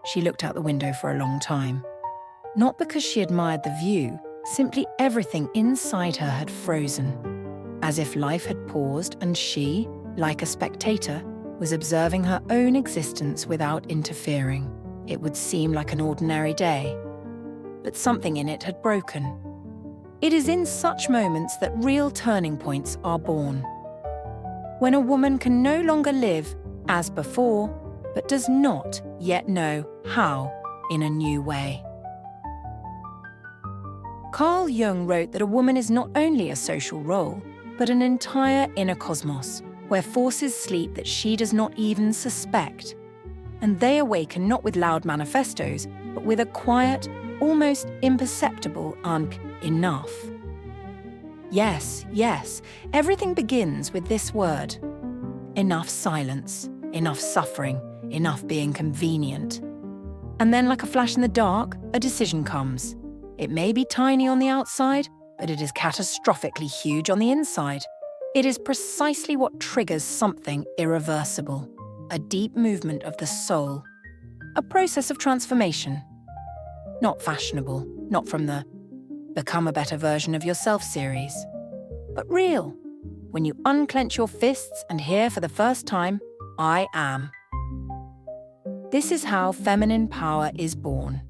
She looked out the window for a long time. Not because she admired the view, simply everything inside her had frozen, as if life had paused and she, like a spectator, was observing her own existence without interfering. It would seem like an ordinary day, but something in it had broken. It is in such moments that real turning points are born. When a woman can no longer live as before, but does not yet know how in a new way. Carl Jung wrote that a woman is not only a social role, but an entire inner cosmos, where forces sleep that she does not even suspect. And they awaken not with loud manifestos, but with a quiet, almost imperceptible enough. Yes, everything begins with this word. Enough silence, enough suffering, enough being convenient. And then, like a flash in the dark, a decision comes. It may be tiny on the outside, but it is catastrophically huge on the inside. It is precisely what triggers something irreversible, a deep movement of the soul, a process of transformation. Not fashionable, not from the Become a Better Version of Yourself series, but real, when you unclench your fists and hear for the first time, I am. This is how feminine power is born.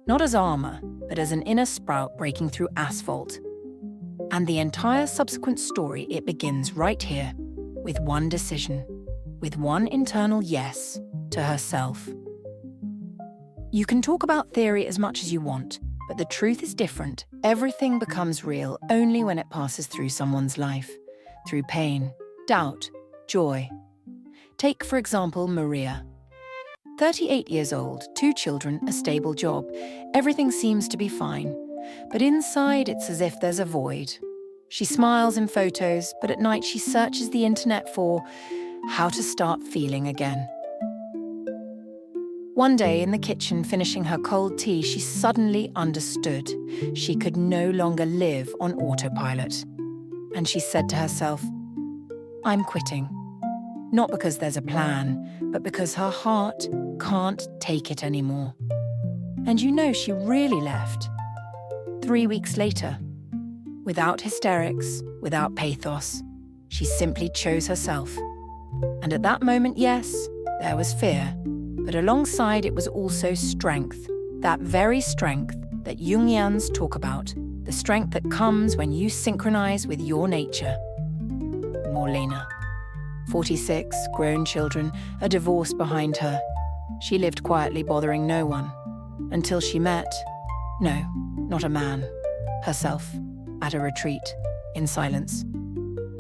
Not as armor, but as an inner sprout breaking through asphalt. And the entire subsequent story, it begins right here, with one decision, with one internal yes to herself. You can talk about theory as much as you want, but the truth is different. Everything becomes real only when it passes through someone's life, through pain, doubt, joy. Take, for example, Maria. 38 years old, 2 children, a stable job. Everything seems to be fine. But inside, it's as if there's a void. She smiles in photos, but at night she searches the internet for how to start feeling again. One day in the kitchen, finishing her cold tea, she suddenly understood. She could no longer live on autopilot. And she said to herself, I'm quitting. Not because there's a plan, but because her heart can't take it anymore. And you know she really left. 3 weeks later, without hysterics, without pathos, she simply chose herself. And at that moment, yes, there was fear, but alongside it was also strength, that very strength that Jungians talk about, the strength that comes when you synchronize with your nature. More Lena. 46, grown children, a divorce behind her. She lived quietly, bothering no one, until she met, no, not a man, herself, at a retreat, in silence.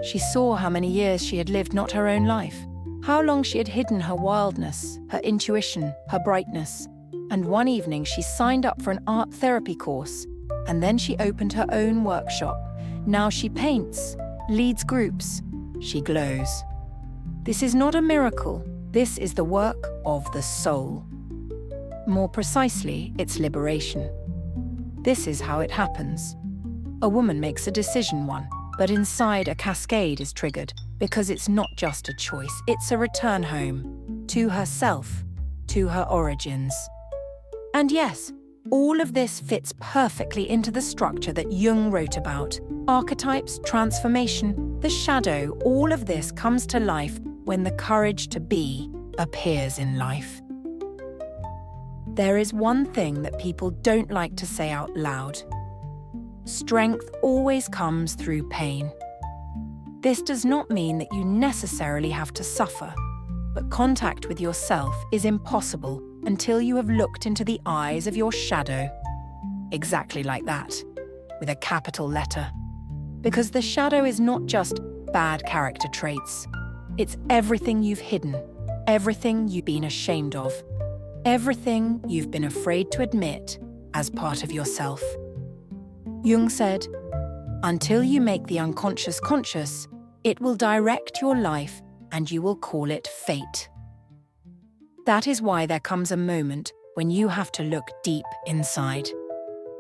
She saw how many years she had lived not her own life, how long she had hidden her wildness, her intuition, her brightness. And one evening she signed up for an art therapy course, and then she opened her own workshop. Now she paints, leads groups, she glows. This is not a miracle, this is the work of the soul. More precisely, it's liberation. This is how it happens. A woman makes a decision but inside a cascade is triggered, because it's not just a choice, it's a return home, to herself, to her origins. And yes, all of this fits perfectly into the structure that Jung wrote about. Archetypes, transformation, the shadow, all of this comes to life when the courage to be appears in life. There is one thing that people don't like to say out loud. Strength always comes through pain. This does not mean that you necessarily have to suffer, but contact with yourself is impossible until you have looked into the eyes of your shadow. Exactly like that, with a capital letter. Because the shadow is not just bad character traits. It's everything you've hidden, everything you've been ashamed of, everything you've been afraid to admit as part of yourself. Jung said, until you make the unconscious conscious, it will direct your life and you will call it fate. That is why there comes a moment when you have to look deep inside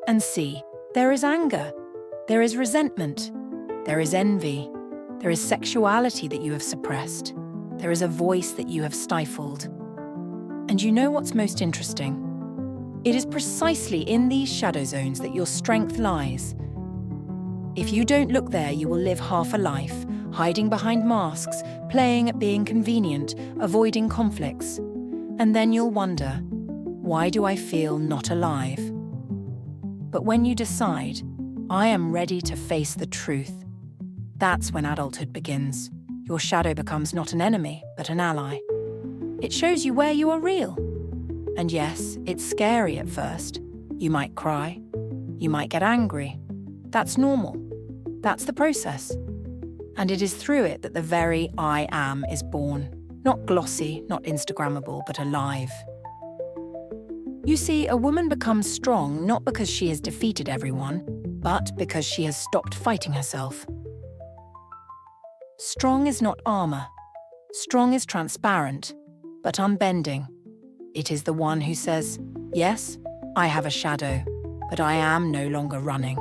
and see there is anger, there is resentment, there is envy, there is sexuality that you have suppressed, there is a voice that you have stifled. And you know what's most interesting? It is precisely in these shadow zones that your strength lies. If you don't look there, you will live half a life, hiding behind masks, playing at being convenient, avoiding conflicts. And then you'll wonder, why do I feel not alive? But when you decide, I am ready to face the truth, that's when adulthood begins. Your shadow becomes not an enemy, but an ally. It shows you where you are real. And yes, it's scary at first. You might cry. You might get angry. That's normal. That's the process. And it is through it that the very I am is born. Not glossy, not Instagrammable, but alive. You see, a woman becomes strong not because she has defeated everyone, but because she has stopped fighting herself. Strong is not armor. Strong is transparent, but unbending. It is the one who says, yes, I have a shadow, but I am no longer running.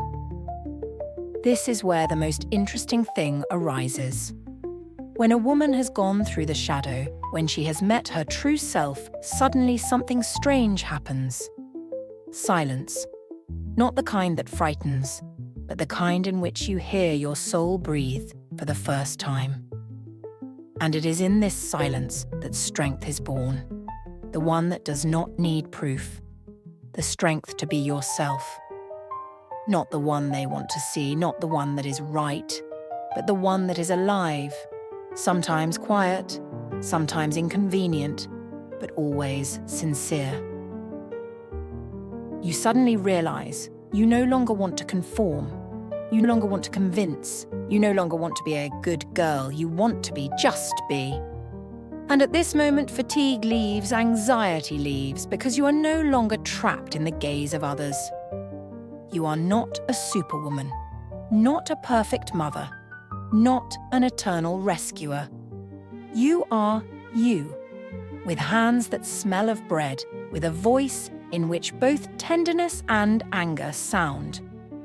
This is where the most interesting thing arises. When a woman has gone through the shadow, when she has met her true self, suddenly something strange happens. Silence. Not the kind that frightens, but the kind in which you hear your soul breathe for the first time. And it is in this silence that strength is born. The one that does not need proof. The strength to be yourself. Not the one they want to see, not the one that is right, but the one that is alive. Sometimes quiet, sometimes inconvenient, but always sincere. You suddenly realize you no longer want to conform. You no longer want to convince. You no longer want to be a good girl. You want to be just be. And at this moment, fatigue leaves, anxiety leaves, because you are no longer trapped in the gaze of others. You are not a superwoman, not a perfect mother, not an eternal rescuer. You are you, with hands that smell of bread, with a voice in which both tenderness and anger sound,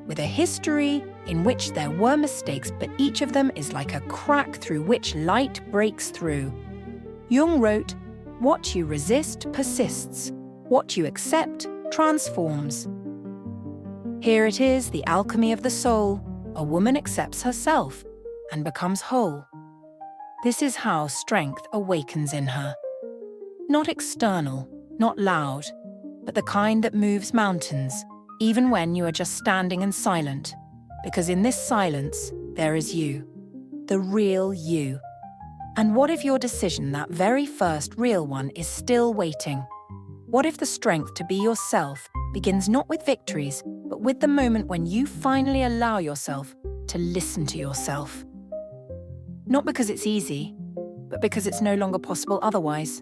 with a history in which there were mistakes, but each of them is like a crack through which light breaks through. Jung wrote, "What you resist persists. What you accept transforms." Here it is, the alchemy of the soul. A woman accepts herself and becomes whole. This is how strength awakens in her. Not external, not loud, but the kind that moves mountains, even when you are just standing and silent. Because in this silence, there is you, the real you. And what if your decision, that very first real one, is still waiting? What if the strength to be yourself begins not with victories, but with the moment when you finally allow yourself to listen to yourself? Not because it's easy, but because it's no longer possible otherwise.